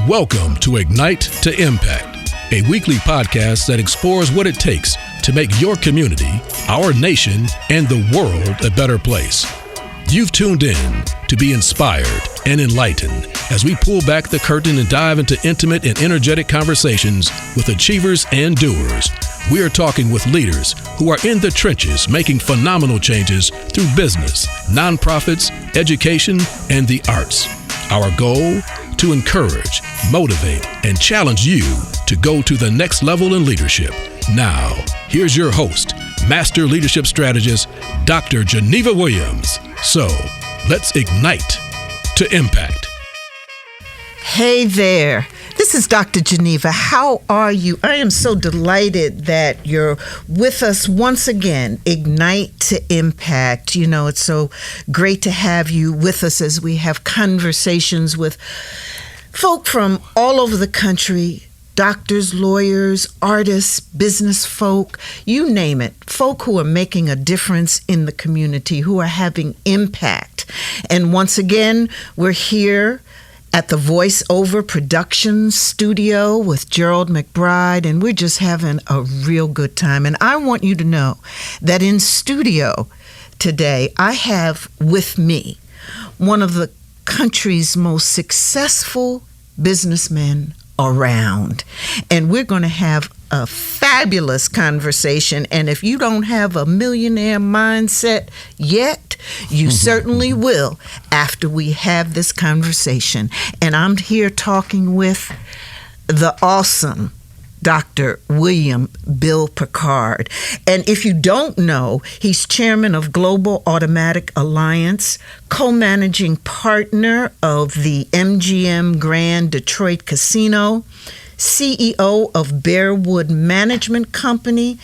Welcome to Ignite to Impact, a weekly podcast that explores what it takes to make your community, our nation, and the world a better place. You've tuned in to be inspired and enlightened as we pull back the curtain and dive into intimate and energetic conversations with achievers and doers. We are talking with leaders who are in the trenches making phenomenal changes through business, nonprofits, education, and the arts. Our goal? To encourage, motivate, and challenge you to go to the next level in leadership. Now, here's your host, Master Leadership Strategist, Dr. Geneva Williams. So, let's ignite to impact. Hey there. This is Dr. Geneva. How are you? I am so delighted that you're with us once again. Ignite to Impact. You know, it's so great to have you with us as we have conversations with folk from all over the country, doctors, lawyers, artists, business folk, you name it, folk who are making a difference in the community, who are having impact. And once again, we're here at the VoiceOver Production Studio with Gerald McBride, and we're just having a real good time. And I want you to know that in studio today, I have with me one of the country's most successful businessmen around. And we're going to have a fabulous conversation. And if you don't have a millionaire mindset yet, you certainly will after we have this conversation. And I'm here talking with the awesome Dr. William Bill Pickard. And if you don't know, he's chairman of Global Automotive Alliance, co-managing partner of the MGM Grand Detroit Casino, CEO of Bearwood Management Company,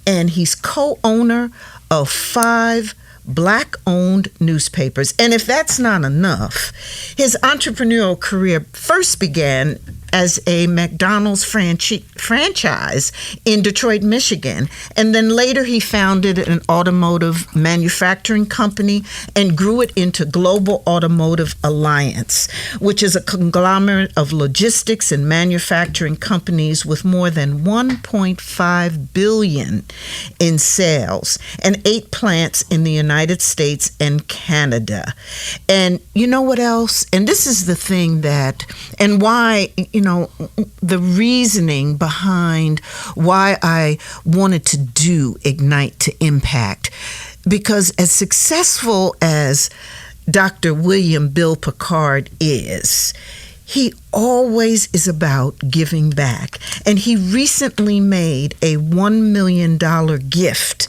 and he's co-owner of 5 Black-owned newspapers. And if that's not enough, his entrepreneurial career first began as a McDonald's franchise in Detroit, Michigan. And then later he founded an automotive manufacturing company and grew it into Global Automotive Alliance, which is a conglomerate of logistics and manufacturing companies with more than $1.5 billion in sales and 8 plants in the United States and Canada. And you know what else? And this is the thing that, and why, the reasoning behind why I wanted to do Ignite to Impact. Because as successful as Dr. William Bill Pickard is, he always is about giving back. And he recently made a $1 million gift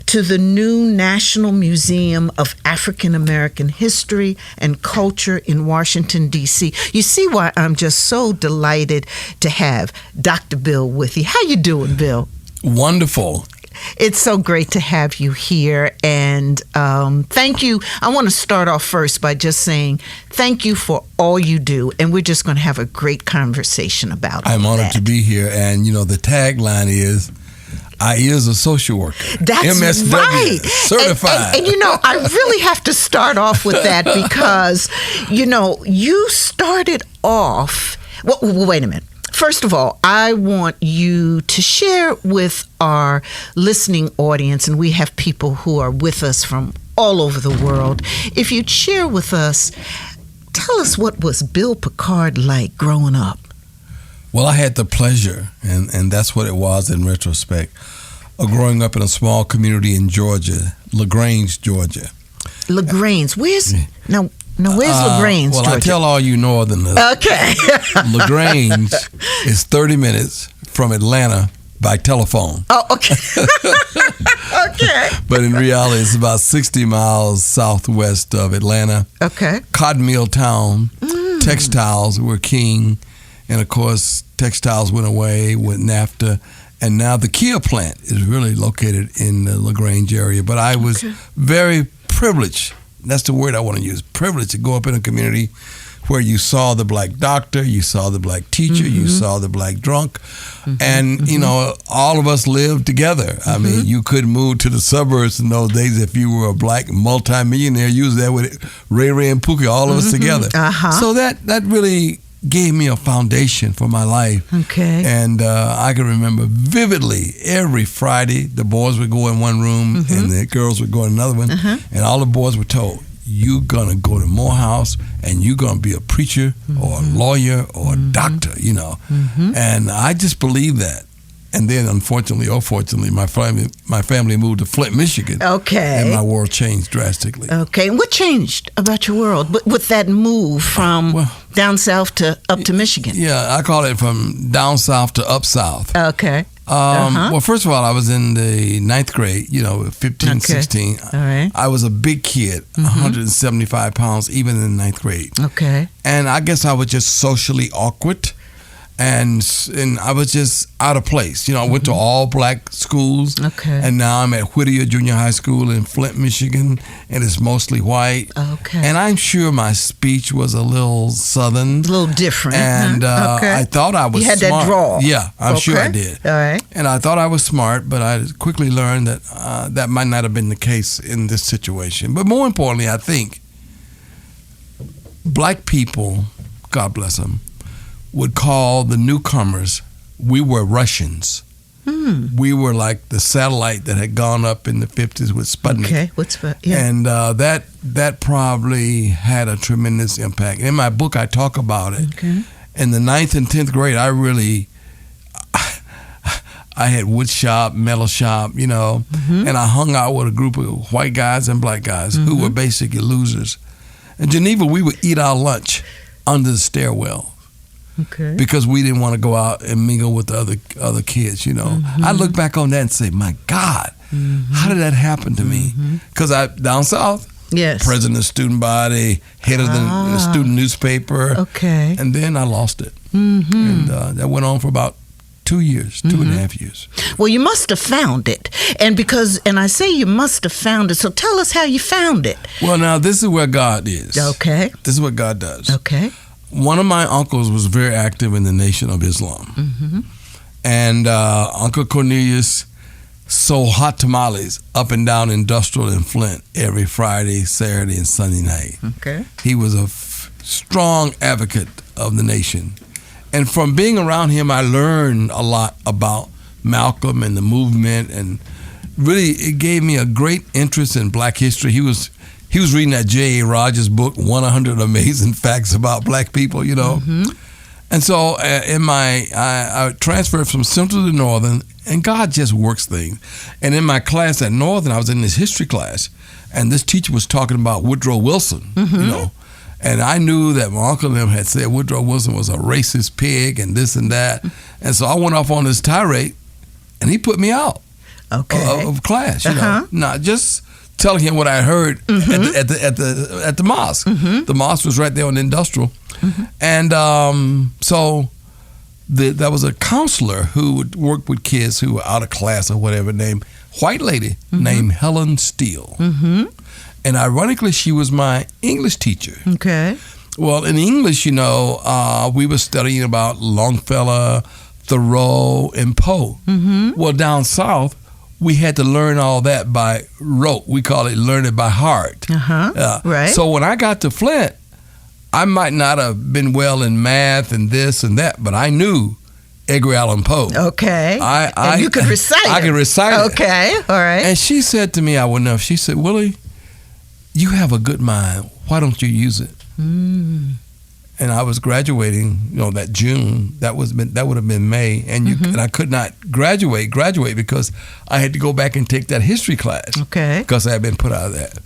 to the new National Museum of African American History and Culture in Washington, D.C. You see why I'm just so delighted to have Dr. Bill with you. How you doing, Bill? Wonderful. It's so great to have you here, and thank you. I want to start off first by just saying thank you for all you do, and we're just going to have a great conversation about it. I'm honored to be here, and the tagline is, I is a social worker. That's MSW, right. certified. And I really have to start off with that because, you started off, well, wait a minute. First of all, I want you to share with our listening audience, and we have people who are with us from all over the world. If you'd share with us, tell us what was Bill Pickard like growing up? Well, I had the pleasure, and that's what it was in retrospect, of growing up in a small community in Georgia, LaGrange, Georgia. LaGrange, where's LaGrange, well, Georgia? I tell all you northerners. Okay. LaGrange is 30 minutes from Atlanta by telephone. Oh, okay. Okay. But in reality, it's about 60 miles southwest of Atlanta. Okay. Cotton mill town. Textiles were king. And, of course, textiles went away with NAFTA. And now the Kia plant is really located in the LaGrange area. But I was very privileged. That's the word I want to use, privilege, to go up in a community where you saw the black doctor, you saw the black teacher, you saw the black drunk, and, all of us lived together. I mean, you couldn't move to the suburbs in those days if you were a black multimillionaire. You was there with Ray and Pookie, all of us together. So that really gave me a foundation for my life. Okay. And I can remember vividly every Friday, the boys would go in one room and the girls would go in another one. And all the boys were told, you're going to go to Morehouse and you're going to be a preacher or a lawyer or a doctor, you know. And I just believed that. And then, unfortunately or fortunately, my family moved to Flint, Michigan. Okay. And my world changed drastically. Okay. And what changed about your world with that move from down south to up to Michigan? Yeah, I call it from down south to up south. Okay. Well, first of all, I was in the 9th grade, 15, 16. All right. I was a big kid, 175 pounds, even in the 9th grade. Okay. And I guess I was just socially awkward. And I was just out of place. I went to all black schools. Okay. And now I'm at Whittier Junior High School in Flint, Michigan, and it's mostly white. Okay. And I'm sure my speech was a little southern. A little different. And I thought I was smart. You had that drawl. Yeah, I'm sure I did. All right. And I thought I was smart, but I quickly learned that that might not have been the case in this situation. But more importantly, I think black people, God bless them, would call the newcomers, we were Russians. We were like the satellite that had gone up in the 50s with Sputnik. Okay, what's Sputnik? Yeah. And that probably had a tremendous impact. In my book, I talk about it. Okay. In the 9th and 10th grade, I had wood shop, metal shop, and I hung out with a group of white guys and black guys who were basically losers. In Geneva, we would eat our lunch under the stairwell. Okay. Because we didn't want to go out and mingle with the other kids, I look back on that and say, my God, how did that happen to me? Because down south, president of the student body, head of the student newspaper. Okay. And then I lost it. And that went on for about 2 years, 2.5 years. Well, you must have found it. And I say you must have found it, so tell us how you found it. Well, now, this is where God is. Okay. This is what God does. Okay. One of my uncles was very active in the Nation of Islam. And Uncle Cornelius sold hot tamales up and down Industrial in Flint every Friday, Saturday, and Sunday night. Okay. He was a strong advocate of the nation. And from being around him, I learned a lot about Malcolm and the movement. And really, it gave me a great interest in black history. He was reading that J.A. Rogers book, 100 Amazing Facts About Black People, And so I transferred from Central to Northern, and God just works things. And in my class at Northern, I was in this history class, and this teacher was talking about Woodrow Wilson, And I knew that my uncle and them had said Woodrow Wilson was a racist pig and this and that. And so I went off on this tirade, and he put me out of class, not just telling him what I heard at the mosque. The mosque was right there on the Industrial. And so there was a counselor who would work with kids who were out of class or whatever, white lady named Helen Steele. And ironically, she was my English teacher. Okay. Well, in English, we were studying about Longfellow, Thoreau, and Poe. Well, down south, we had to learn all that by rote. We call it learn it by heart. Right. So when I got to Flint, I might not have been well in math and this and that, but I knew Edgar Allan Poe. Okay. And you could recite it. I could recite it. Okay. All right. And she said to me, she said, Willie, you have a good mind. Why don't you use it? And I was graduating, that June. That would have been May, and I could not graduate because I had to go back and take that history class. Okay. Because I had been put out of that.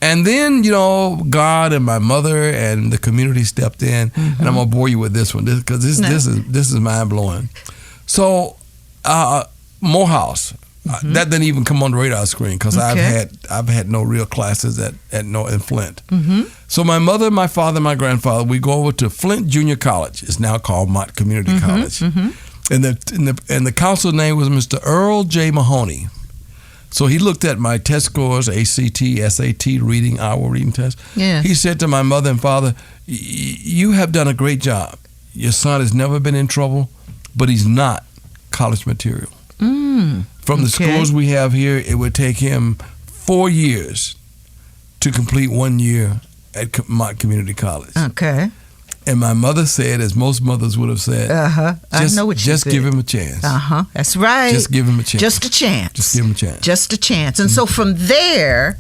And then, God and my mother and the community stepped in, and I'm gonna bore you with this one because this is mind blowing. So, Morehouse. That didn't even come on the radar screen because I've had no real classes in Flint. So my mother, my father, my grandfather, we go over to Flint Junior College. It's now called Mott Community College, and the counselor name was Mr. Earl J. Mahoney. So he looked at my test scores, ACT, SAT, reading, hour reading test. Yeah. He said to my mother and father, "You have done a great job. Your son has never been in trouble, but he's not college material." From the scores we have here, it would take him 4 years to complete 1 year at Mott Community College. Okay. And my mother said, as most mothers would have said, I know what you just said. give him a chance. That's right. Just give him a chance. Just a chance. Just give him a chance. Just a chance. And so from there,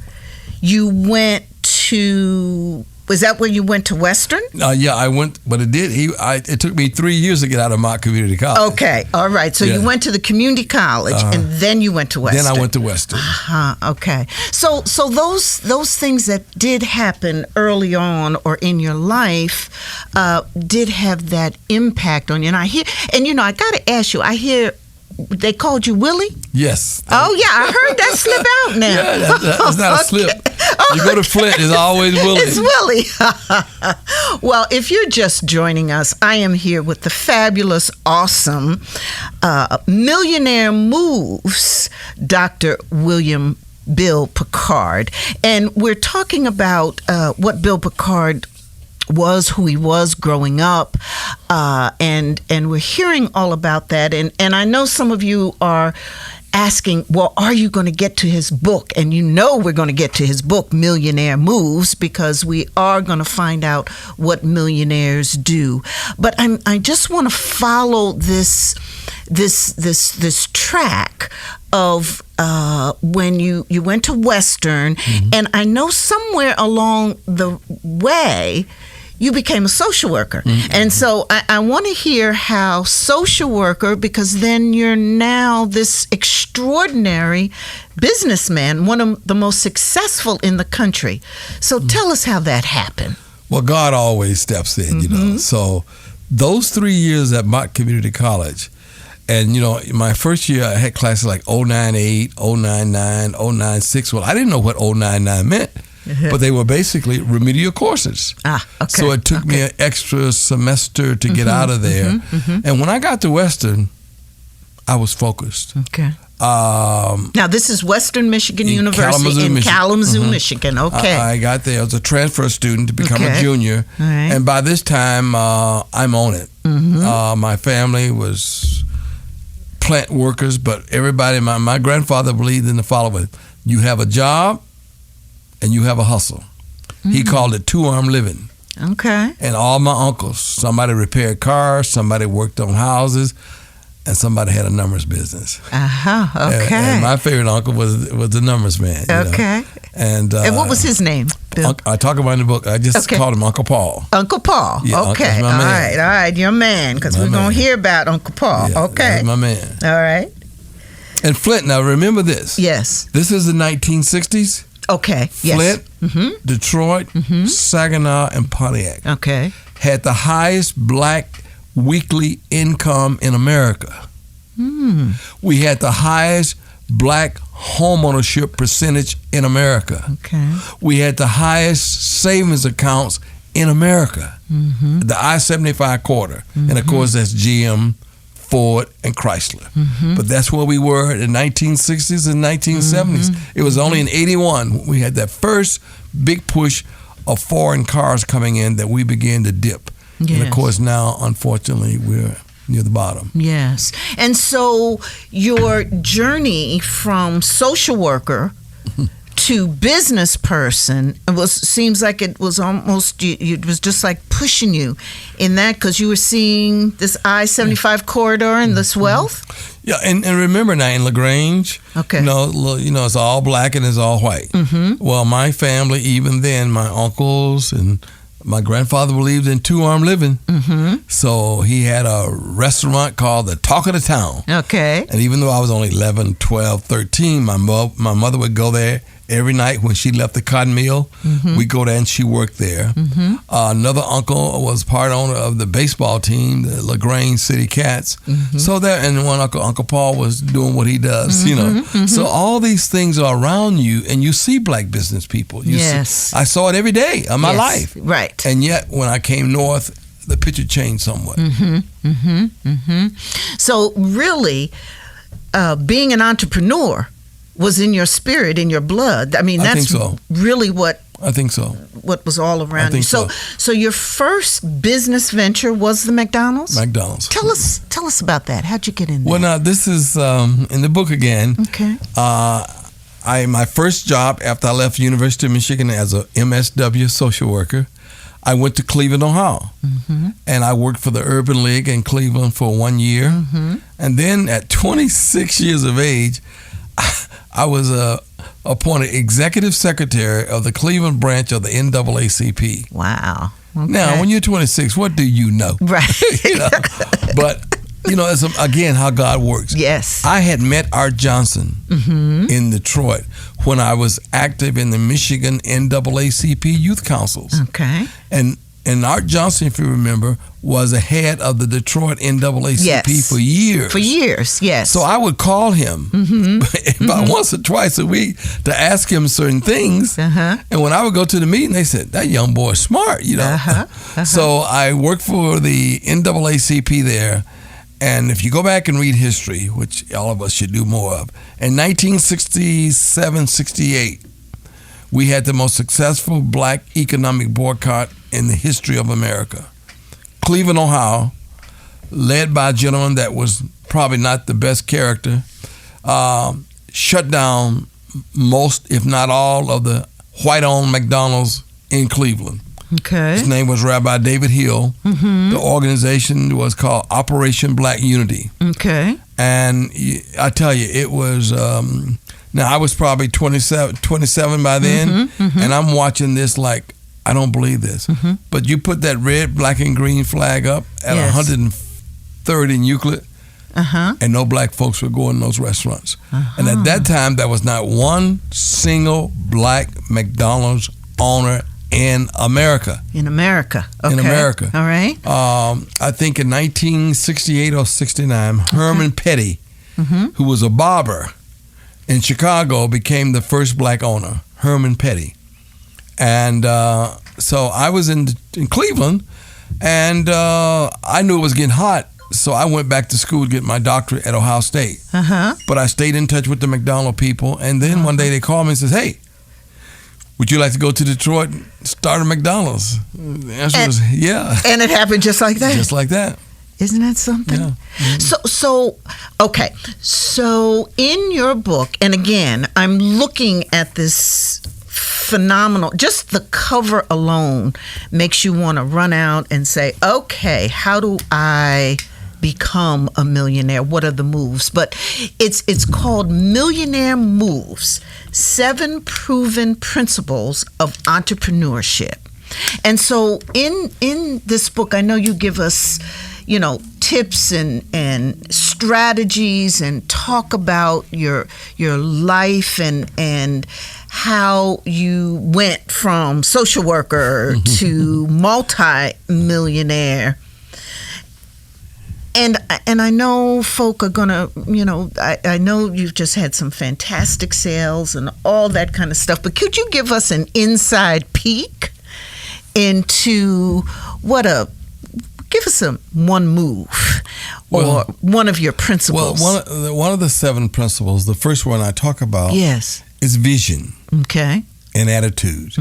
you went to. Was that where you went to Western? Yeah, I went, but it took me 3 years to get out of Mott Community College. Okay, all right. So you went to the community college, and then you went to Western. Then I went to Western. Okay. So those things that did happen early on or in your life did have that impact on you. And I got to ask you. I hear they called you Willie? Yes. Oh yeah, I heard that slip out now. Yeah, that's not a slip. You go to Flint, it's always Willie. It's Willie. Well, if you're just joining us, I am here with the fabulous, awesome Millionaire Moves, Dr. William Bill Pickard. And we're talking about what Bill Pickard was, who he was growing up, and we're hearing all about that. And I know some of you are asking, well, are you going to get to his book? And you know we're going to get to his book, Millionaire Moves, because we are going to find out what millionaires do. But I just want to follow this track of when you went to Western, and I know somewhere along the way you became a social worker. And so I want to hear how social worker, because then you're now this extraordinary businessman, one of the most successful in the country. So tell us how that happened. Well, God always steps in, you know. So those 3 years at Mott Community College, and, you know, my first year I had classes like 098, 099, 096. Well, I didn't know what 099 meant. But they were basically remedial courses. Okay. So it took me an extra semester to get out of there. And when I got to Western, I was focused. Okay. Now, this is Western Michigan University in Kalamazoo, Michigan. Okay. I got there as a transfer student to become a junior. Right. And by this time, I'm on it. My family was plant workers, but everybody, my grandfather believed in the following: you have a job, and you have a hustle. He called it two-arm living. Okay. And all my uncles, somebody repaired cars, somebody worked on houses, and somebody had a numbers business. Okay. And my favorite uncle was the numbers man. Okay. And what was his name, Bill? I talk about in the book. I just called him Uncle Paul. Uncle Paul. Yeah, okay. All right. Your man, because we're going to hear about Uncle Paul. Yeah, okay. That's my man. All right. And Flint, now remember this. Yes. This is the 1960s. Okay. Flint, Detroit, Saginaw, and Pontiac. Okay. Had the highest black weekly income in America. We had the highest black homeownership percentage in America. Okay. We had the highest savings accounts in America. The I-75 quarter. And of course that's GM, Ford, and Chrysler. But that's where we were in the 1960s and 1970s. It was only in 81 we had that first big push of foreign cars coming in that we began to dip. Yes. And of course now, unfortunately, we're near the bottom. Yes. And so your journey from social worker to business person seems like it was almost, it was just like pushing you in that, because you were seeing this I-75 corridor and this wealth. Yeah, and remember now in LaGrange, you know, it's all black and it's all white. Well, my family, even then, my uncles and my grandfather believed in two-arm living. So he had a restaurant called the Talk of the Town. Okay. And even though I was only 11, 12, 13, my mother would go there every night when she left the cotton mill. We'd go there and she worked there. Another uncle was part owner of the baseball team, the LaGrange City Cats. So there, and one Uncle Paul was doing what he does, you know. So all these things are around you, and you see black business people. See, I saw it every day of my life. Right. And yet, when I came north, the picture changed somewhat. So really, being an entrepreneur was in your spirit, in your blood. I mean, that's really what I think so. What was all around you. So your first business venture was the McDonald's? McDonald's. Tell us about that. How'd you get in there? Well, now this is in the book again. Okay. My first job after I left University of Michigan as a MSW social worker, I went to Cleveland, Ohio, and I worked for the Urban League in Cleveland for 1 year. And then at 26 years of age, I was appointed executive secretary of the Cleveland branch of the NAACP. Wow. Okay. Now, when you're 26, what do you know? Right. But, it's, again, how God works. Yes. I had met Art Johnson in Detroit when I was active in the Michigan NAACP Youth Councils. Okay. And Art Johnson, if you remember, was the head of the Detroit NAACP for years. For years, yes. So I would call him about once or twice a week to ask him certain things. And when I would go to the meeting, they said, that young boy is smart, So I worked for the NAACP there. And if you go back and read history, which all of us should do more of, in 1967-68, we had the most successful black economic boycott in the history of America. Cleveland, Ohio, led by a gentleman that was probably not the best character, shut down most, if not all, of the white-owned McDonald's in Cleveland. Okay. His name was Rabbi David Hill. The organization was called Operation Black Unity. Okay. And I tell you, it was... now, I was probably 27 by then, and I'm watching this like, I don't believe this. But you put that red, black, and green flag up at 103rd in Euclid, and no black folks would go in those restaurants. And at that time, there was not one single black McDonald's owner in America. In America. Okay. In America. All right. I think in 1968 or 69, Herman Petty, who was a barber in Chicago, became the first black owner, Herman Petty. And so I was in Cleveland, and I knew it was getting hot, so I went back to school to get my doctorate at Ohio State. But I stayed in touch with the McDonald people, and then one day they called me and says, hey, would you like to go to Detroit and start a McDonald's? The answer was, yeah. And it happened just like that? Just like that. Isn't that something? Yeah. So okay. So in your book, and again, I'm looking at this phenomenal, just the cover alone makes you want to run out and say, okay, how do I become a millionaire? What are the moves? But it's called Millionaire Moves, 7 Proven Principles of Entrepreneurship. And so in this book, I know you give us, tips and strategies and talk about your life and how you went from social worker to multi-millionaire. And I know folk are gonna, I know you've just had some fantastic sales and all that kind of stuff, but could you give us an inside peek into give us one move or one of your principles? Well, one of the 7 principles, the first one I talk about is vision. Okay. And attitude.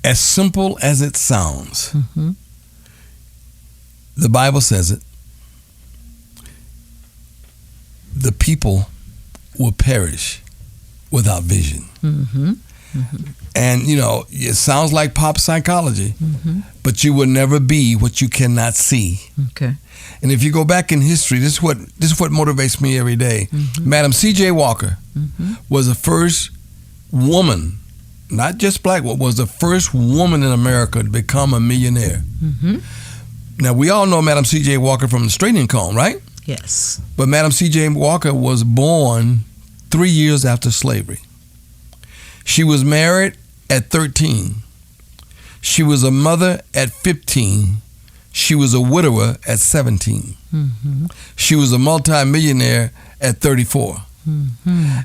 As simple as it sounds, the Bible says it, the people will perish without vision. And, it sounds like pop psychology, but you will never be what you cannot see. Okay. And if you go back in history, this is what motivates me every day. Madam C.J. Walker was the first woman, not just black, was the first woman in America to become a millionaire. Now, we all know Madam C.J. Walker from the straightening comb, right? Yes. But Madam C.J. Walker was born 3 years after slavery. She was married at 13. She was a mother at 15. She was a widower at 17. She was a multi-millionaire at 34.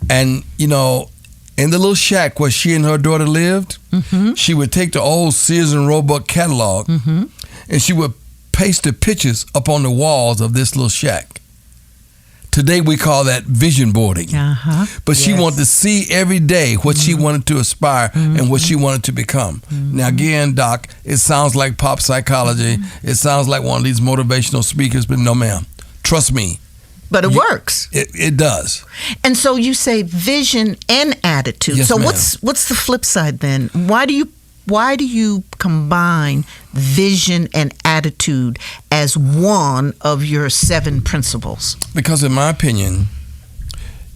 And, in the little shack where she and her daughter lived, she would take the old Sears and Roebuck catalog and she would paste the pictures up on the walls of this little shack. Today we call that vision boarding. But she wanted to see every day what she wanted to aspire and what she wanted to become. Now again, Doc, it sounds like pop psychology. It sounds like one of these motivational speakers, but no ma'am. Trust me. But it works. It does. And so you say vision and attitude. Yes, so ma'am. what's the flip side then? Why do you why do you combine vision and attitude as one of your 7 principles? Because in my opinion,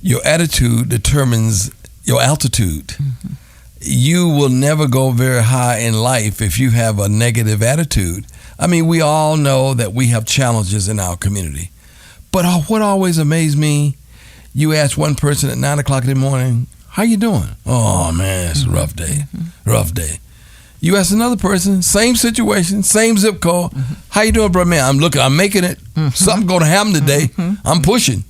your attitude determines your altitude. Mm-hmm. You will never go very high in life if you have a negative attitude. I mean, we all know that we have challenges in our community. But what always amazed me, you ask one person at 9 o'clock in the morning, how you doing? Oh, man, it's a rough day. Rough day. You ask another person, same situation, same zip code, how you doing, brother? Man, I'm making it. Something's going to happen today. I'm pushing.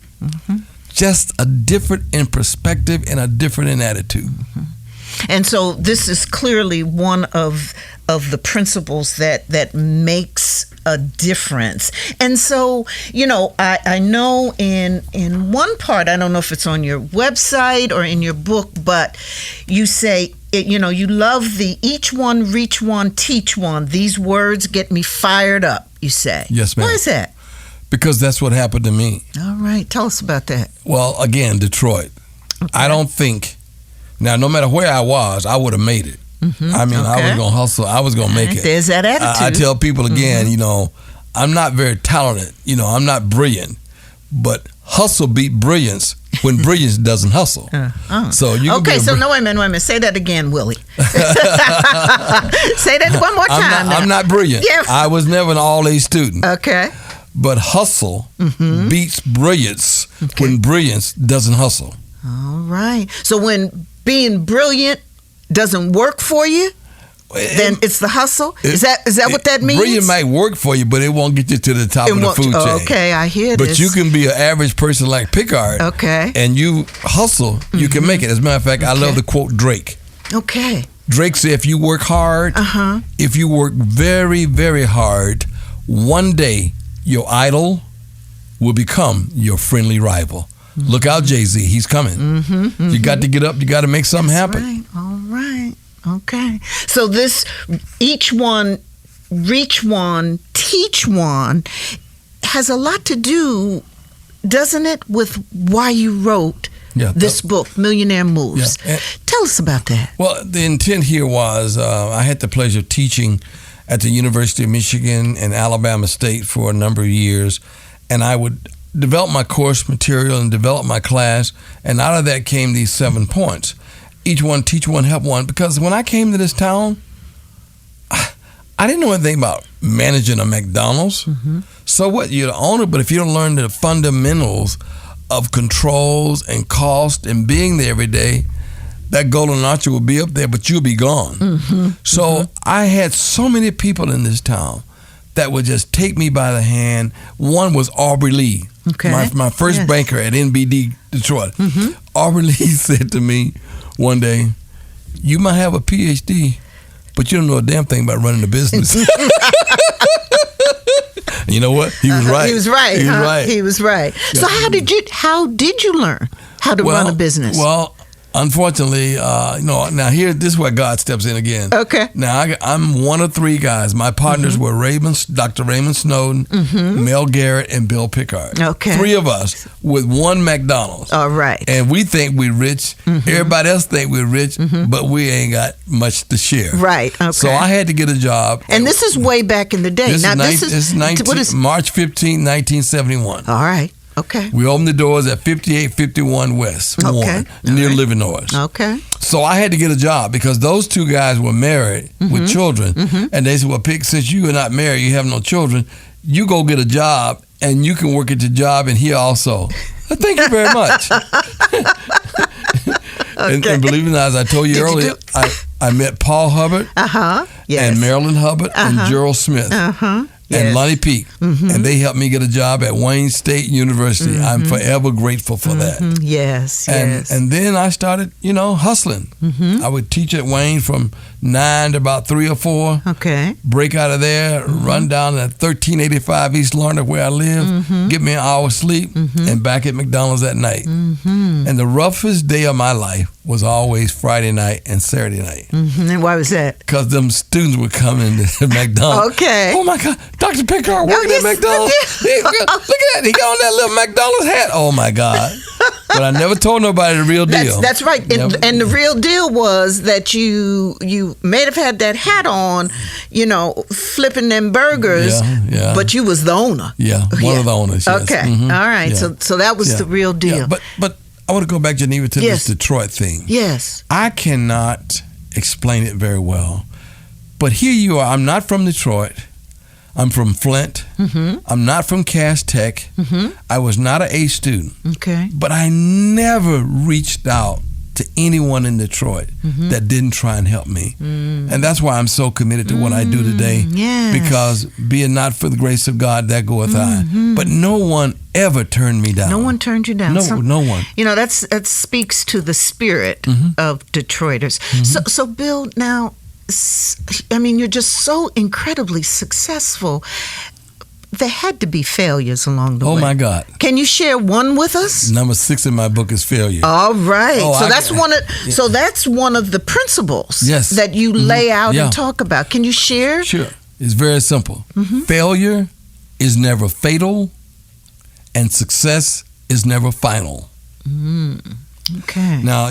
Just a different in perspective and a different in attitude. And so this is clearly one of the principles that makes a difference. And so, I know in one part, I don't know if it's on your website or in your book, but you say, you love the each one, reach one, teach one. These words get me fired up, you say. Yes, ma'am. Why is that? Because that's what happened to me. All right. Tell us about that. Well, again, Detroit. Okay. I don't think... Now, no matter where I was, I would have made it. I mean, I was going to hustle. I was going to make it. There's that attitude. I tell people again, I'm not very talented. I'm not brilliant. But hustle beat brilliance when brilliance doesn't hustle. So you okay, so no, wait a minute. Say that again, Willie. Say that one more time. I'm not brilliant. Yeah. I was never an all-A student. Okay. But hustle beats brilliance when brilliance doesn't hustle. All right. So when being brilliant doesn't work for you, then it's the hustle? Is that what that means? Brilliant might work for you, but it won't get you to the top of the food chain. Okay, I hear this. But you can be an average person like Pickard. Okay. And you hustle, you can make it. As a matter of fact, I love to quote Drake. Okay. Drake said, if you work hard, if you work very, very hard, one day your idol will become your friendly rival. Look out, Jay-Z. He's coming. You got to get up. You got to make something happen. Right. All right. Okay. So this each one, reach one, teach one has a lot to do, doesn't it, with why you wrote this book, Millionaire Moves. Yeah. Tell us about that. Well, the intent here was I had the pleasure of teaching at the University of Michigan and Alabama State for a number of years, and I would develop my course material and develop my class, and out of that came these 7 points. Each one, teach one, help one. Because when I came to this town, I didn't know anything about managing a McDonald's. So what? You're the owner, but if you don't learn the fundamentals of controls and cost and being there every day, that golden archer will be up there, but you'll be gone. So I had so many people in this town that would just take me by the hand. One was Aubrey Lee, my first banker at NBD Detroit. Aubrey Lee said to me one day, you might have a PhD, but you don't know a damn thing about running a business. You know what? He was right. He was right. He was right. Yeah. So how did you learn how to run a business? Well, unfortunately, now here, this is where God steps in again. Okay. Now, I'm one of 3 guys. My partners were Dr. Raymond Snowden, Mel Garrett, and Bill Pickard. Okay. 3 of us with one McDonald's. All right. And we think we're rich. Everybody else think we're rich, but we ain't got much to share. Right. Okay. So I had to get a job. And this is way back in the day. This is March 15, 1971. All right. Okay. We opened the doors at 5851 West Warren, near Livernois. Okay. So I had to get a job because those 2 guys were married with children. And they said, well, Pick, since you are not married, you have no children, you go get a job and you can work at your job and here also. Thank you very much. And believe it or not, as I told you earlier, I met Paul Hubbard and Marilyn Hubbard and Gerald Smith. And Lonnie Peake, and they helped me get a job at Wayne State University. I'm forever grateful for that. Yes. And then I started, hustling. I would teach at Wayne from 9 to about 3 or 4. Okay. Break out of there, run down at 1385 East Larned where I live, get me an hour's sleep, and back at McDonald's at night. And the roughest day of my life was always Friday night and Saturday night. And why was that? Because them students would come into McDonald's. Okay. Oh my God, Dr. Pickard working at McDonald's. Look at that, he got on that little McDonald's hat. Oh my God. But I never told nobody the real deal. That's right. And the real deal was that you may have had that hat on, flipping them burgers, but you was the owner. Yeah, one of the owners. Yes. Okay, all right. Yeah. So that was the real deal. Yeah. But I want to go back, Geneva, to this Detroit thing. Yes. I cannot explain it very well, but here you are. I'm not from Detroit. I'm from Flint. Mm-hmm. I'm not from Cass Tech. Mm-hmm. I was not an A student. Okay. But I never reached out to anyone in Detroit that didn't try and help me. And that's why I'm so committed to what I do today. Yes. Because be it not for the grace of God, that goeth I. But no one ever turned me down. No one turned you down. No one. That speaks to the spirit of Detroiters. So Bill, now, you're just so incredibly successful. There had to be failures along the way. Oh my God! Can you share one with us? Number 6 in my book is failure. All right. So that's one of the principles that you lay out and talk about. Can you share? Sure. It's very simple. Failure is never fatal, and success is never final. Okay. Now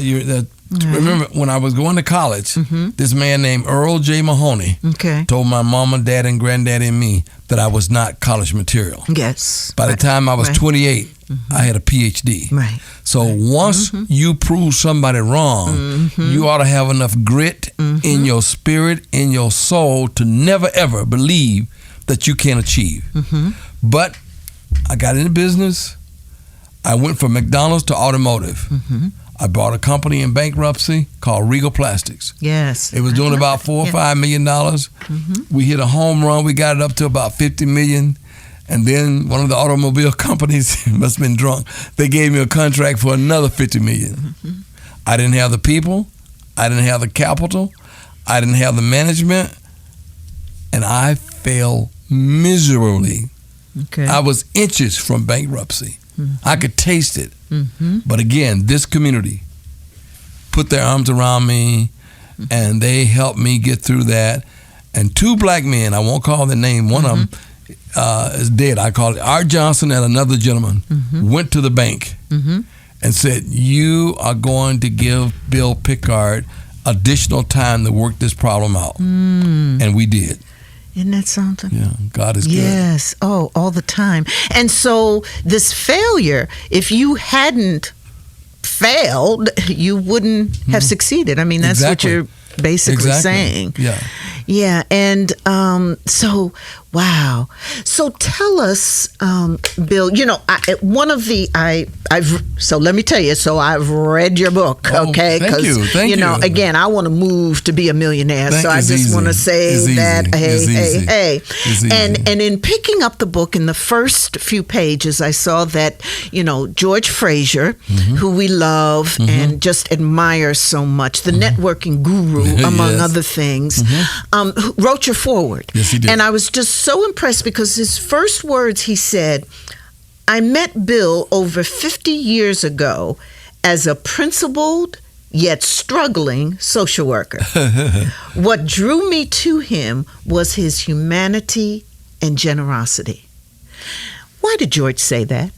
remember when I was going to college, this man named Earl J. Mahoney told my mama, dad, and granddaddy and me that I was not college material. Yes. By the time I was 28, I had a PhD. Right. So once you prove somebody wrong, you ought to have enough grit in your spirit, in your soul, to never ever believe that you can't achieve. But I got into business. I went from McDonald's to automotive. I bought a company in bankruptcy called Regal Plastics. Yes. It was doing about $4 or $5 million. We hit a home run. We got it up to about $50 million. And then one of the automobile companies must have been drunk. They gave me a contract for another $50 million. I didn't have the people. I didn't have the capital. I didn't have the management. And I failed miserably. Okay. I was inches from bankruptcy. I could taste it. But again, this community put their arms around me and they helped me get through that. And 2 black men, I won't call their name, one of them is dead. I call it Art Johnson and another gentleman, went to the bank and said, you are going to give Bill Pickard additional time to work this problem out. And we did. Isn't that something? Yeah, God is good. Yes. Oh, all the time. And so this failure, if you hadn't failed, you wouldn't have succeeded. That's what you're basically saying. Yeah. Yeah. And so, wow. So tell us, Bill, so let me tell you, so I've read your book, okay? Thank you. Thank you. Again, I want to move to be a millionaire. So I just want to say that, hey. And in picking up the book, in the first few pages, I saw that, George Frazier, who we love and just admire so much, the networking guru, among other things, wrote your foreword. Yes, he did. And I was just so impressed because his first words, he said, I met Bill over 50 years ago as a principled yet struggling social worker. What drew me to him was his humanity and generosity. Why did George say that?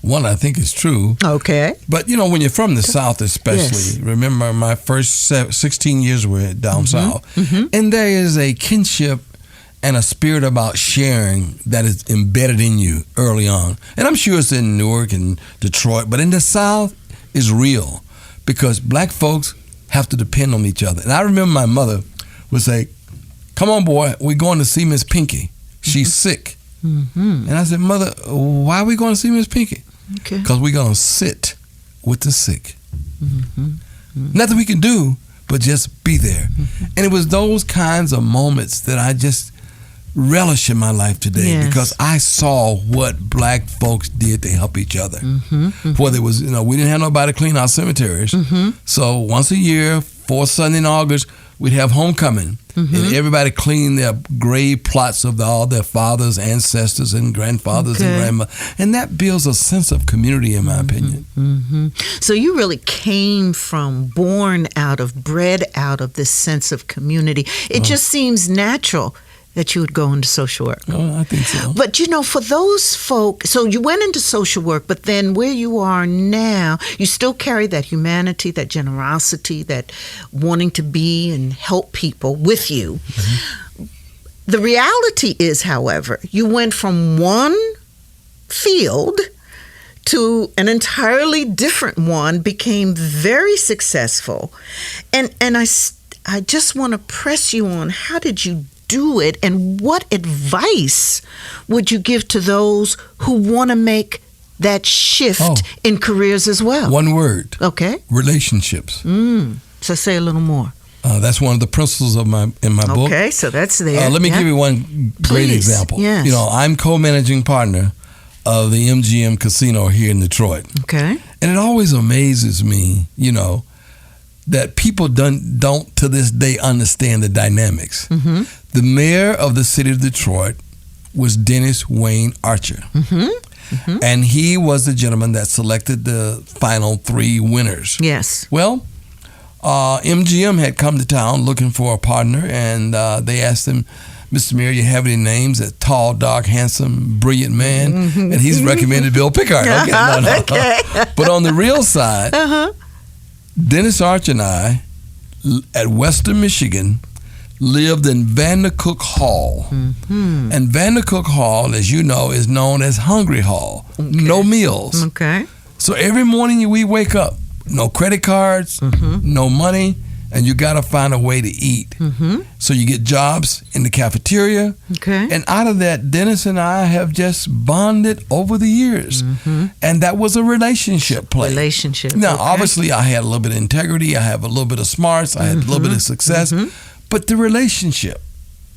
One, I think it's true. Okay. But, when you're from the South especially, remember my first 16 years were down South, and there is a kinship and a spirit about sharing that is embedded in you early on. And I'm sure it's in Newark and Detroit, but in the South is real because black folks have to depend on each other. And I remember my mother would say, come on, boy, we're going to see Miss Pinky. She's sick. And I said, Mother, why are we going to see Miss Pinky? Because we're going to sit with the sick. Nothing we can do, but just be there. And it was those kinds of moments that I just relish in my life today because I saw what black folks did to help each other. Whether it was, we didn't have nobody to clean our cemeteries. So once a year, 4th Sunday in August, we'd have homecoming. And everybody cleaned their grave plots of all their fathers, ancestors, and grandfathers and grandmothers. And that builds a sense of community, in my opinion. So you really came from, bred out of this sense of community. It just seems natural that you would go into social work. Oh, I think so. But, for those folk, so you went into social work, but then where you are now, you still carry that humanity, that generosity, that wanting to be and help people with you. Mm-hmm. The reality is, however, you went from one field to an entirely different one, became very successful. And I just want to press you on, how did you do it, and what advice would you give to those who want to make that shift in careers as well? One word. Okay. Relationships. So say a little more. That's one of the principles in my book. Okay, so that's there. Let me give you one great example. Yes. I'm co-managing partner of the MGM Casino here in Detroit. Okay. And it always amazes me, that people don't to this day understand the dynamics. Mm-hmm. The mayor of the city of Detroit was Dennis Wayne Archer. Mm-hmm. Mm-hmm. And he was the gentleman that selected the final 3 winners. Yes. Well, MGM had come to town looking for a partner, and they asked him, Mr. Mayor, you have any names? A tall, dark, handsome, brilliant man? Mm-hmm. And he's recommended Bill Pickard. Okay, no. Okay. But on the real side, Dennis Archer and I, at Western Michigan, lived in Vandercook Hall. Mm-hmm. And Vandercook Hall, as you know, is known as Hungry Hall. Okay. No meals. Okay. So every morning we wake up, no credit cards, no money, and you got to find a way to eat. Mm-hmm. So you get jobs in the cafeteria. Okay. And out of that, Dennis and I have just bonded over the years. Mm-hmm. And that was a relationship play. Now, obviously, I had a little bit of integrity. I have a little bit of smarts. I had a little bit of success. Mm-hmm. But the relationship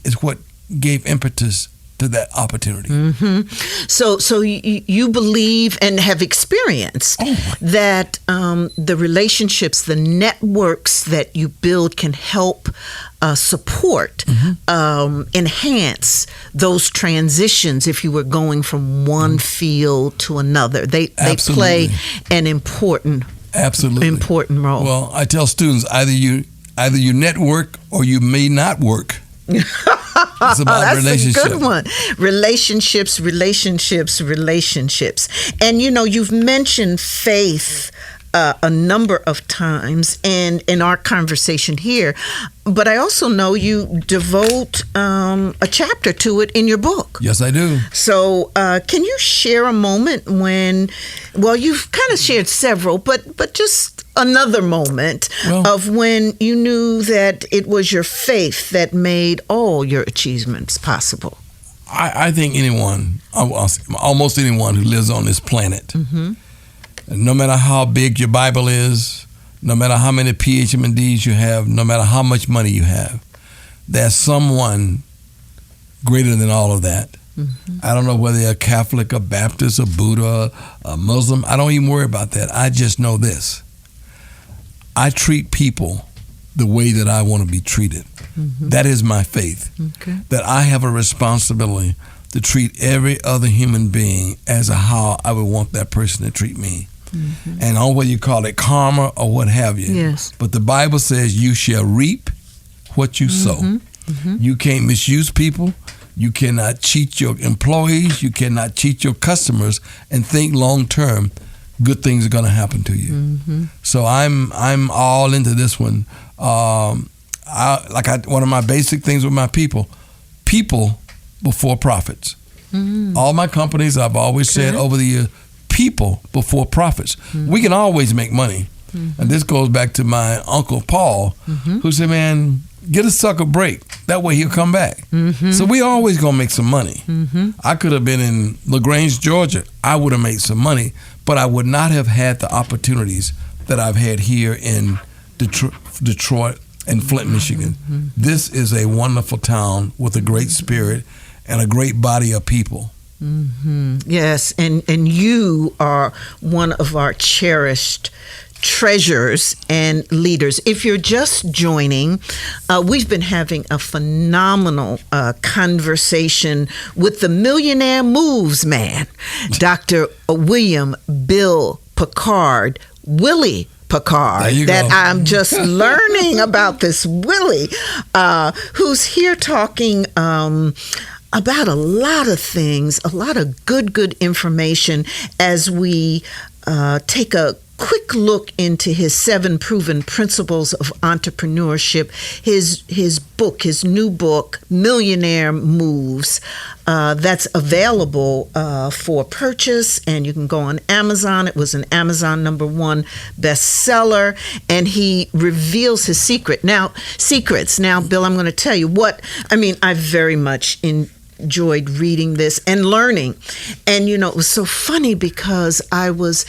is what gave impetus to that opportunity. Mm-hmm. So you believe and have experienced that the relationships, the networks that you build can help support, enhance those transitions if you were going from one field to another. They play an important role. Well, I tell students, either you network or you may not work. It's about that's a good one. Relationships. And you've mentioned faith a number of times in our conversation here, but I also know you devote a chapter to it in your book. Yes, I do. So can you share a moment when, well, you've kind of shared several, but just another moment of when you knew that it was your faith that made all your achievements possible? I think almost anyone who lives on this planet, no matter how big your Bible is, no matter how many PhDs you have, no matter how much money you have, there's someone greater than all of that. I don't know whether they're Catholic or Baptist or Buddha or Muslim. I don't even worry about that. I just know this. I treat people the way that I want to be treated. That is my faith. That I have a responsibility to treat every other human being as how I would want that person to treat me. And on whether you call it karma or what have you. Yes. But the Bible says you shall reap what you sow. You can't misuse people. You cannot cheat your employees. You cannot cheat your customers and think long term good things are going to happen to you. So I'm all into this one. One of my basic things with my people before profits. All my companies, I've always said over the years, people before profits. We can always make money. And this goes back to my Uncle Paul, who said, man, get a sucker break. That way he'll come back. So we always going to make some money. I could have been in LaGrange, Georgia. I would have made some money, but I would not have had the opportunities that I've had here in Detroit and Flint, Michigan. This is a wonderful town with a great spirit and a great body of people. Yes, and you are one of our cherished treasures and leaders. If you're just joining, we've been having a phenomenal conversation with the Millionaire Moves man, Dr. William Bill Pickard, Willie Pickard that I'm just learning about this Willie, who's here talking about a lot of things, a lot of good information as we take a quick look into his 7 Proven Principles of Entrepreneurship, his book, his new book, Millionaire Moves, that's available for purchase, and you can go on Amazon. It was an Amazon #1 bestseller, and he reveals his secrets. Now, Bill, I'm going to tell you I very much enjoyed reading this and learning. And it was so funny because as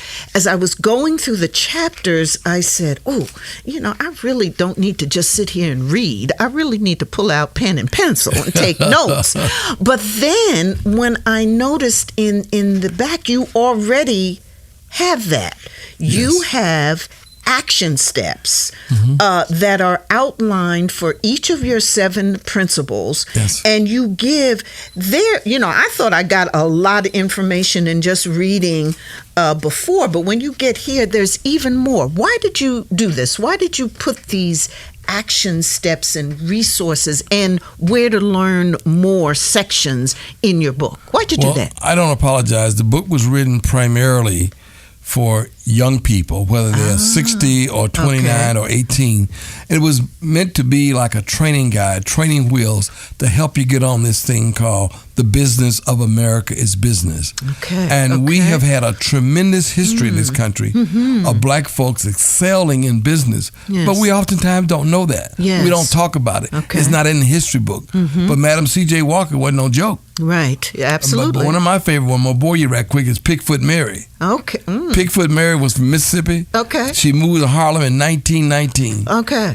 I was going through the chapters, I said, I really don't need to just sit here and read. I really need to pull out pen and pencil and take notes. But then when I noticed in the back, you already have that. Yes. You have action steps that are outlined for each of your 7 principles. Yes. And you give I thought I got a lot of information in just reading before, but when you get here, there's even more. Why did you do this? Why did you put these action steps and resources and where to learn more sections in your book? Why'd you do that? I don't apologize. The book was written primarily for young people, whether they're 60 or 29 or 18. It was meant to be like a training guide, training wheels to help you get on this thing called The Business of America is Business. And we have had a tremendous history in this country of black folks excelling in business, but we oftentimes don't know that. We don't talk about it. It's not in the history book. But Madam C.J. Walker wasn't no joke. Right, absolutely. But one of my favorite ones, I'm going to bore you right quick, is Pickfoot Mary. Pickfoot Mary was from Mississippi. She moved to Harlem in 1919.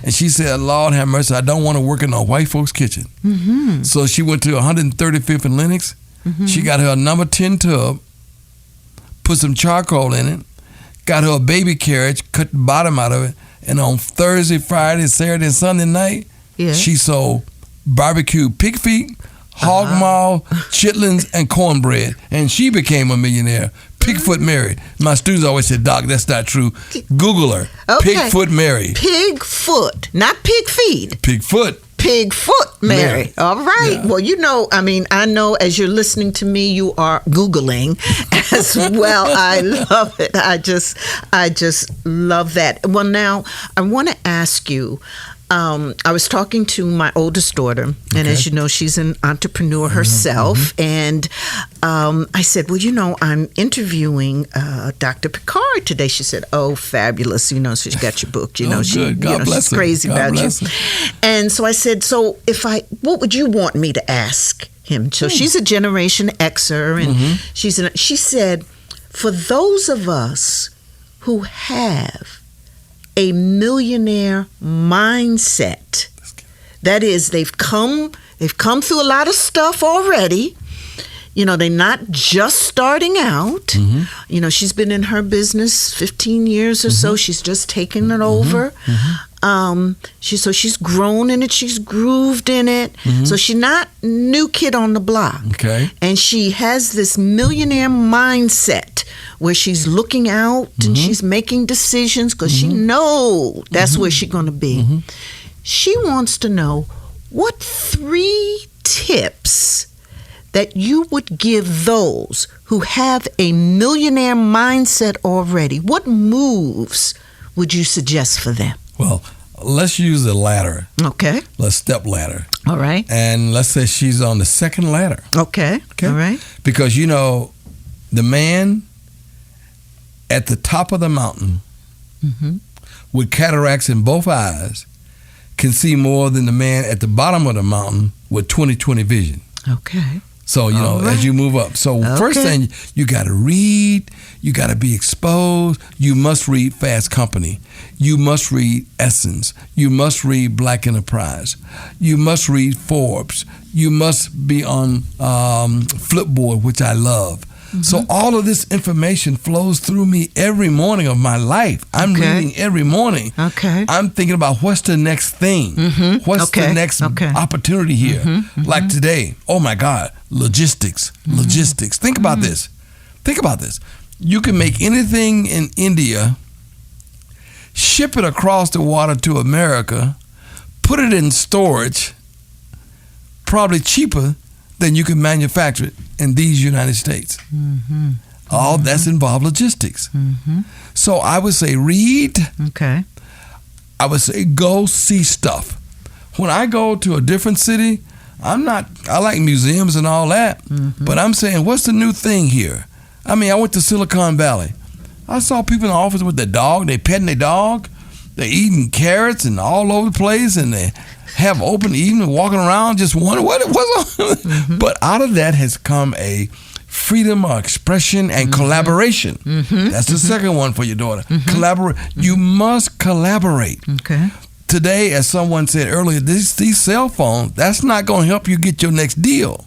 And she said, Lord have mercy, I don't want to work in a white folks' kitchen. So she went to 135th and Lenox. She got her a number 10 tub, put some charcoal in it, got her a baby carriage, cut the bottom out of it, and on Thursday, Friday, Saturday, and Sunday night, she sold barbecue pig feet, hog maw, chitlins, and cornbread. And she became a millionaire. Pigfoot Mary. My students always said, Doc, that's not true. Google her. Pigfoot Mary. Pigfoot, not pig feet. Pigfoot. Pigfoot Mary. All right. Yeah. Well, I know as you're listening to me, you are Googling as well. I love it. I just love that. Well, now I want to ask you, I was talking to my oldest daughter, and as you know, she's an entrepreneur herself. And I said, well, I'm interviewing Dr. Pickard today. She said, oh, fabulous. She's got your book. She's crazy about you. And so I said, what would you want me to ask him? So she's a Generation Xer, and she said, for those of us who have a millionaire mindset. That is, they've come through a lot of stuff already. They're not just starting out. She's been in her business 15 years or so. She's just taken it over. She's grown in it. She's grooved in it. So she's not new kid on the block. And she has this millionaire mindset where she's looking out and she's making decisions because she knows that's where she's going to be. She wants to know what 3 tips that you would give those who have a millionaire mindset already. What moves would you suggest for them? Well, let's use the ladder. Let's step ladder. All right. And let's say she's on the second ladder. Okay. All right. Because, the man at the top of the mountain with cataracts in both eyes can see more than the man at the bottom of the mountain with 20/20 vision. So, as you move up. So first thing, you got to read, you got to be exposed, you must read Fast Company, you must read Essence, you must read Black Enterprise, you must read Forbes, you must be on Flipboard, which I love. So all of this information flows through me every morning of my life. I'm reading every morning. I'm thinking about what's the next thing? What's the next opportunity here? Like today, oh my God, logistics. Think about this. You can make anything in India ship it across the water to America, put it in storage, probably cheaper than you can manufacture it in these United States. Mm-hmm. All that's involved logistics. Mm-hmm. So I would say read. Okay. I would say go see stuff. When I go to a different city, I like museums and all that, but I'm saying, what's the new thing here? I mean, I went to Silicon Valley. I saw people in the office with their dog. They petting their dog. They're eating carrots and all over the place, and they have open evening, walking around, just wondering what's on. But out of that has come a freedom of expression and collaboration. That's the second one for your daughter. Collaborate. You must collaborate. Okay. Today, as someone said earlier, these cell phones, that's not going to help you get your next deal.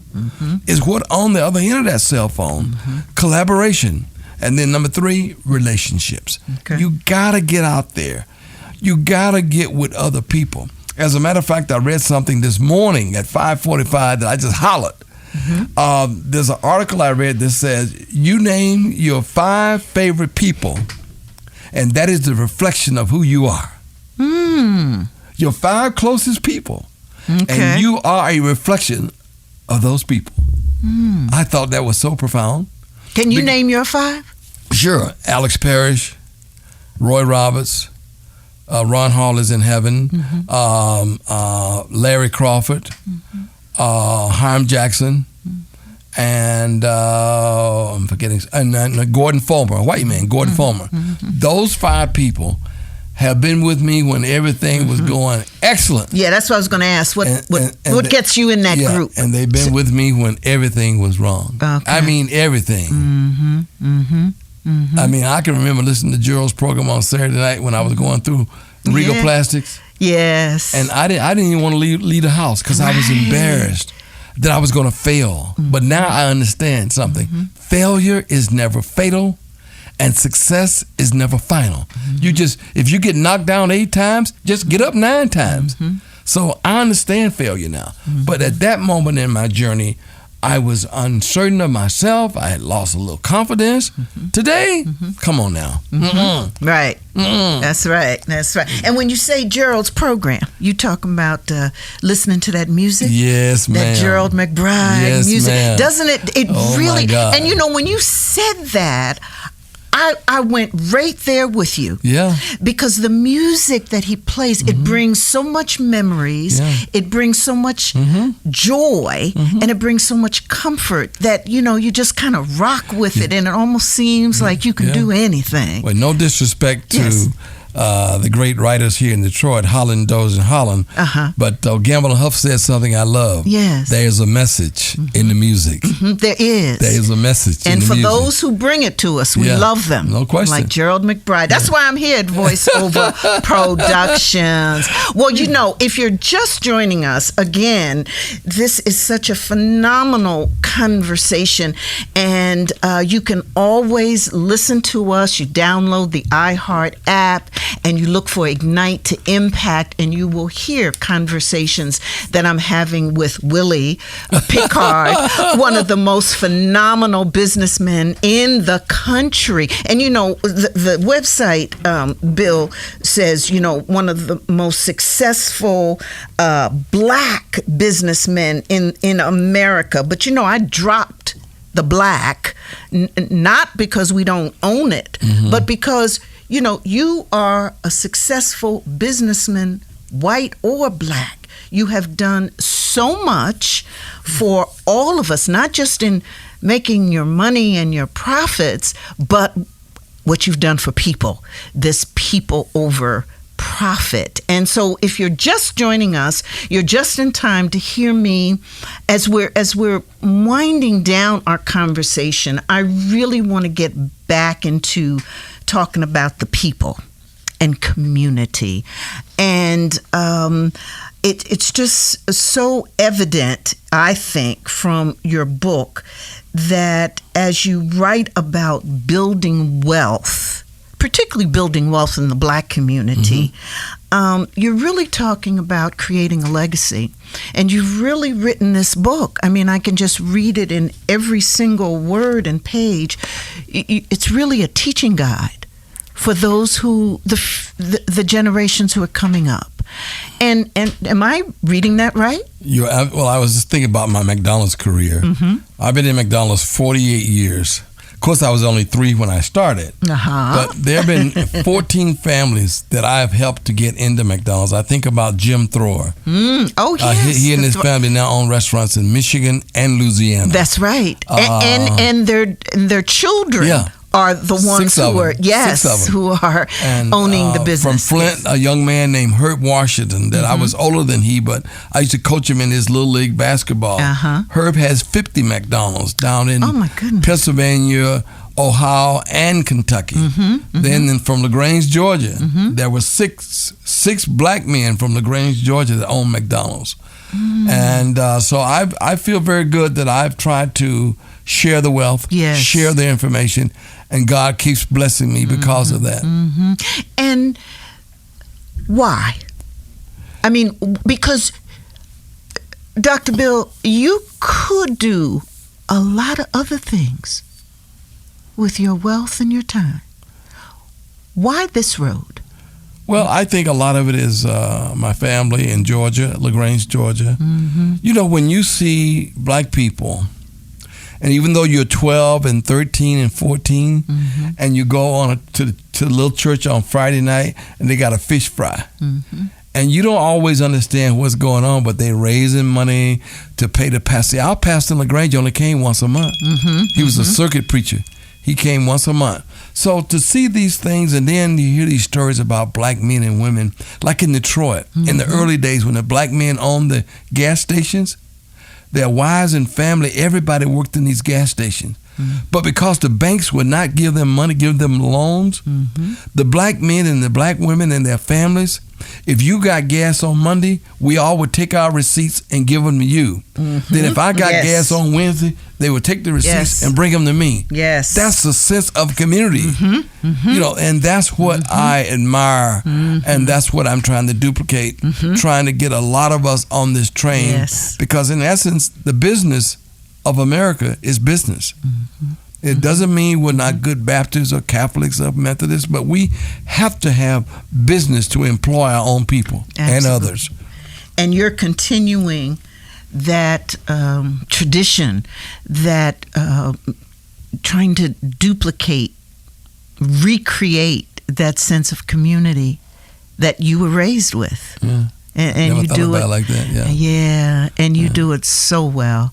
It's what on the other end of that cell phone. Collaboration. And then number 3, relationships. Okay. You got to get out there. You got to get with other people. As a matter of fact, I read something this morning at 5:45 that I just hollered. There's an article I read that says, you name your 5 favorite people, and that is the reflection of who you are. Your 5 closest people. Okay. And you are a reflection of those people. I thought that was so profound. Can you name your 5? Sure. Alex Parrish, Roy Roberts, Ron Hall is in heaven, Larry Crawford, Hiram Jackson, and I'm forgetting, and Gordon Fulmer, a white man, Gordon Fulmer. Those 5 people have been with me when everything was going excellent. Yeah, that's what I was going to ask. What gets you in that group? And they've been with me when everything was wrong. Okay. I mean, everything. I mean, I can remember listening to Gerald's program on Saturday night when I was going through Regal Plastics. Yes. And I didn't even want to leave the house because I was embarrassed that I was going to fail. But now I understand something. Failure is never fatal, and success is never final. If you get knocked down 8 times, just get up 9 times. So I understand failure now. But at that moment in my journey, I was uncertain of myself. I had lost a little confidence. Today, come on now. Right. That's right. That's right. And when you say Gerald's program, you talking about listening to that music? Yes, ma'am. That Gerald McBride music. Ma'am. Doesn't it? It really. My God. And you know, when you said that, I went right there with you. Yeah. Because the music that he plays, it brings so much memories, it brings so much joy, and it brings so much comfort that, you just kind of rock with it, and it almost seems like you can do anything. Well, no disrespect to the great writers here in Detroit, Holland, Doze, and Holland. But Gamble and Huff said something I love. Yes. There's a message in the music. There is. There is a message in and the for music. those who bring it to us, we love them. No question. Like Gerald McBride. That's why I'm here at VoiceOver Productions. Well, if you're just joining us, again, this is such a phenomenal conversation, and you can always listen to us. You download the iHeart app, and you look for Ignite to Impact, and you will hear conversations that I'm having with Willie Pickard, one of the most phenomenal businessmen in the country. And the website, Bill, says, one of the most successful black businessmen in America. But I dropped the black, not because we don't own it, but because you are a successful businessman, white or black. You have done so much for all of us, not just in making your money and your profits, but what you've done for people, this people over profit. And so if you're just joining us, you're just in time to hear me as we're winding down our conversation. I really want to get back into talking about the people and community. And it's just so evident, I think, from your book that as you write about building wealth, particularly building wealth in the black community, you're really talking about creating a legacy. And you've really written this book. I mean, I can just read it in every single word and page. It's really a teaching guide for those who the generations who are coming up. And am I reading that right? Well, I was just thinking about my McDonald's career. I've been in McDonald's 48 years. Of course, I was only 3 when I started. But there have been 14 families that I've helped to get into McDonald's. I think about Jim Thrower. Oh, yes. He and his family now own restaurants in Michigan and Louisiana. That's right. And their children are the ones who are owning the business. From Flint, a young man named Herb Washington that I was older than he, but I used to coach him in his little league basketball. Herb has 50 McDonald's down in Pennsylvania, Ohio, and Kentucky. Then from LaGrange, Georgia, there were six black men from LaGrange, Georgia that own McDonald's. And so I feel very good that I've tried to share the wealth, share the information, and God keeps blessing me because of that. And why? I mean, because, Dr. Bill, you could do a lot of other things with your wealth and your time. Why this road? Well, I think a lot of it is my family in Georgia, LaGrange, Georgia. You know, when you see black people, and even though you're 12 and 13 and 14, and you go to the little church on Friday night, and they got a fish fry, and you don't always understand what's going on, but they're raising money to pay the pastor. Our pastor in LaGrange only came once a month. He was a circuit preacher. He came once a month. So to see these things, and then you hear these stories about black men and women, like in Detroit, in the early days when the black men owned the gas stations, their wives and family, everybody worked in these gas stations. But because the banks would not give them money, give them loans, the black men and the black women and their families, if you got gas on Monday, we all would take our receipts and give them to you. Then if I got gas on Wednesday, they would take the receipts and bring them to me. That's the sense of community. You know, and that's what I admire, and that's what I'm trying to duplicate, trying to get a lot of us on this train, because in essence, the business of America is business. It doesn't mean we're not good Baptists or Catholics or Methodists, but we have to have business to employ our own people and others. And you're continuing that tradition, that trying to duplicate, recreate that sense of community that you were raised with. And Never you do it like that. And you do it so well.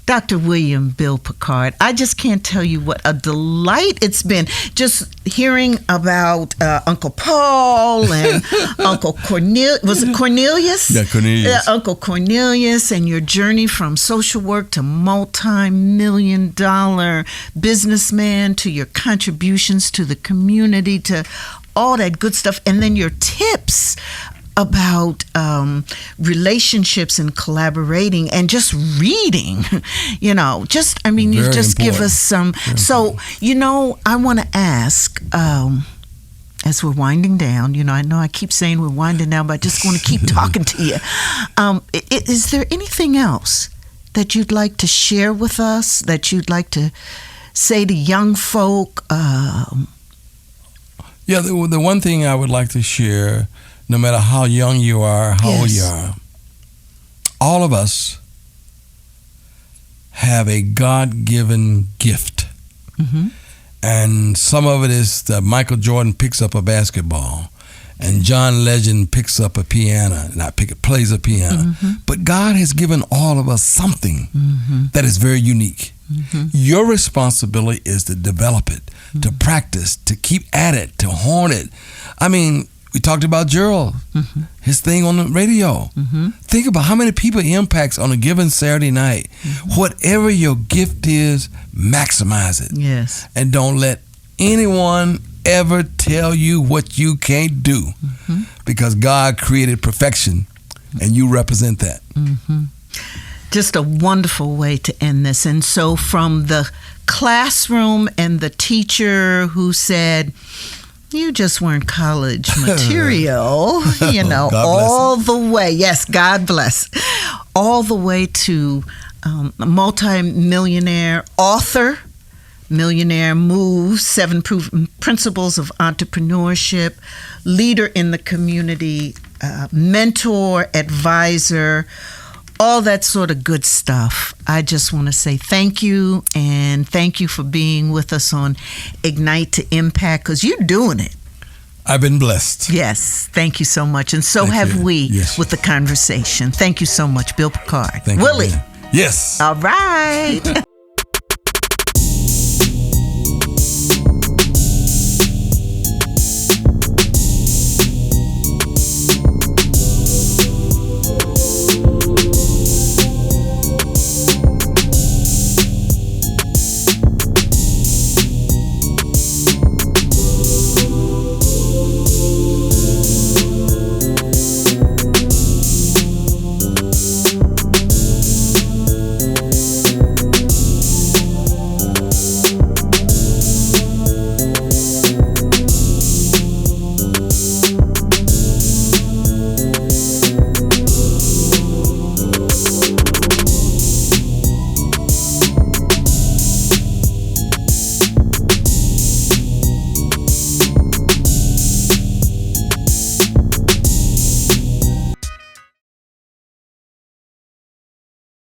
Dr. William Bill Pickard, I just can't tell you what a delight it's been just hearing about Uncle Paul and Uncle Cornelius. Was it Cornelius? Yeah, Cornelius. Uncle Cornelius, and your journey from social work to multi-million-dollar businessman, to your contributions to the community, to all that good stuff, and then your tips about relationships and collaborating and just reading, you know, just, I mean, you just give us some. So, you know, I want to ask, as we're winding down, you know I keep saying we're winding down, but I just want to keep talking to you. Is there anything else that you'd like to share with us, that you'd like to say to young folk? Yeah, the one thing I would like to share, no matter how young you are, how old you are, all of us have a God-given gift. And some of it is that Michael Jordan picks up a basketball, and John Legend picks up a piano, plays a piano. But God has given all of us something that is very unique. Your responsibility is to develop it, to practice, to keep at it, to hone it. I mean, we talked about Gerald, his thing on the radio. Think about how many people he impacts on a given Saturday night. Whatever your gift is, maximize it. And don't let anyone ever tell you what you can't do, because God created perfection and you represent that. Just a wonderful way to end this. And so from the classroom and the teacher who said, you just weren't college material, you know, all the way. Yes, God bless. All the way to a multi-millionaire author, Millionaire Moves, 7 Proven Principles of Entrepreneurship, leader in the community, mentor, advisor, all that sort of good stuff. I just want to say thank you, and thank you for being with us on Ignite to Impact, because you're doing it. I've been blessed. Yes, thank you so much. And so Thank have you. we Yes. with the conversation. Thank you so much, Bill Pickard. Thank you, Willie. man. Yes. All right.